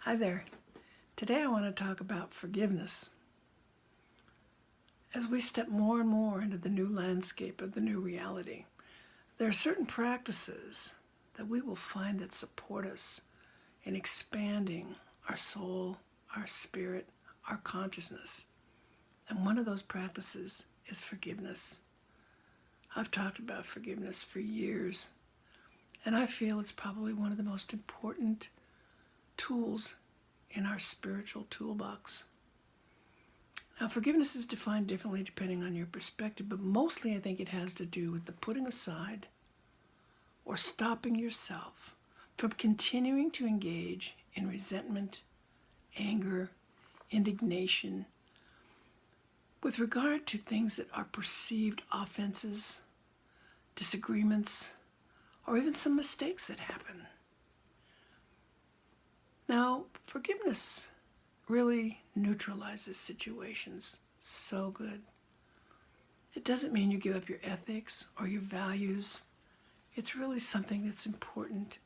Hi there. Today I want to talk about forgiveness. As we step more and more into the new landscape of the new reality, there are certain practices that we will find that support us in expanding our soul, our spirit, our consciousness. And one of those practices is forgiveness. I've talked about forgiveness for years, and I feel it's probably one of the most important tools in our spiritual toolbox. Now, forgiveness is defined differently depending on your perspective, but mostly I think it has to do with the putting aside or stopping yourself from continuing to engage in resentment, anger, indignation with regard to things that are perceived offenses, disagreements, or even some mistakes that happen. Now, forgiveness really neutralizes situations so good. It doesn't mean you give up your ethics or your values. It's really something that's important.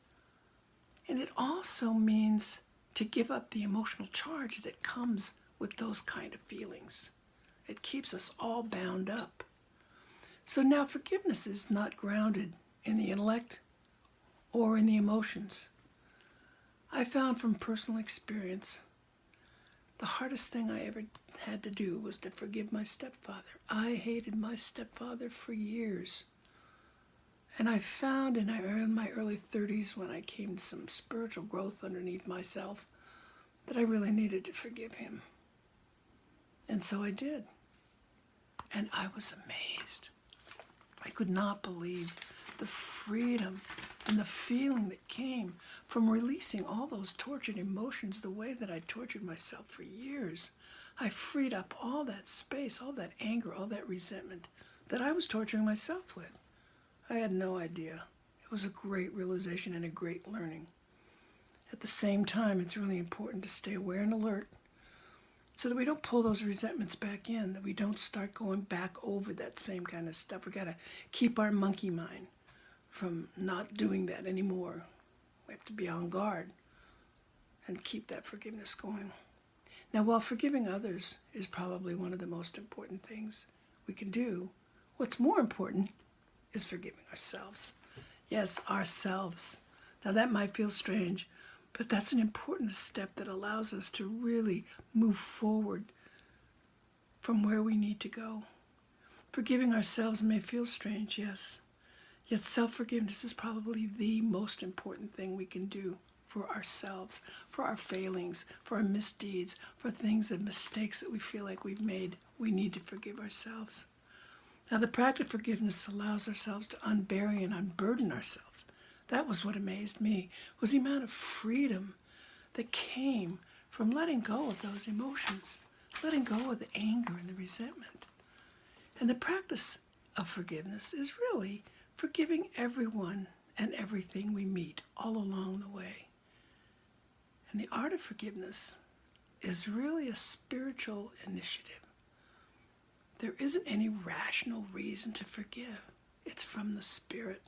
And it also means to give up the emotional charge that comes with those kind of feelings. It keeps us all bound up. So now forgiveness is not grounded in the intellect or in the emotions. I found from personal experience, the hardest thing I ever had to do was to forgive my stepfather. I hated my stepfather for years. And I found in my early 30s, when I came to some spiritual growth underneath myself, that I really needed to forgive him. And so I did. And I was amazed. I could not believe the freedom and the feeling that came from releasing all those tortured emotions the way that I tortured myself for years. I freed up all that space, all that anger, all that resentment that I was torturing myself with. I had no idea. It was a great realization and a great learning. At the same time, it's really important to stay aware and alert so that we don't pull those resentments back in, that we don't start going back over that same kind of stuff. We got to keep our monkey mind from not doing that anymore. We have to be on guard and keep that forgiveness going. Now, while forgiving others is probably one of the most important things we can do, what's more important is forgiving ourselves. Yes, ourselves. Now, that might feel strange, but that's an important step that allows us to really move forward from where we need to go. Forgiving ourselves may feel strange, yes. Yet self-forgiveness is probably the most important thing we can do for ourselves, for our failings, for our misdeeds, for things and mistakes that we feel like we've made. We need to forgive ourselves. Now, the practice of forgiveness allows ourselves to unbury and unburden ourselves. That was what amazed me, was the amount of freedom that came from letting go of those emotions, letting go of the anger and the resentment. And the practice of forgiveness is really forgiving everyone and everything we meet all along the way. And the art of forgiveness is really a spiritual initiative. There isn't any rational reason to forgive. It's from the spirit.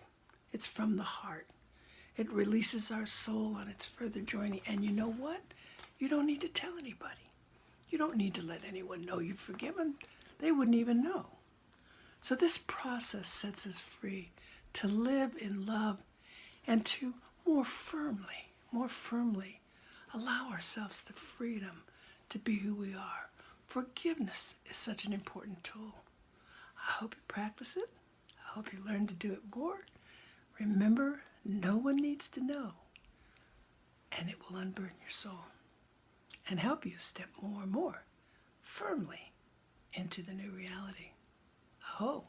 It's from the heart. It releases our soul on its further journey. And you know what? You don't need to tell anybody. You don't need to let anyone know you've forgiven. They wouldn't even know. So this process sets us free to live in love and to more firmly allow ourselves the freedom to be who we are. Forgiveness is such an important tool. I hope you practice it. I hope you learn to do it more. Remember, no one needs to know. And it will unburden your soul and help you step more and more firmly into the new reality. Aho.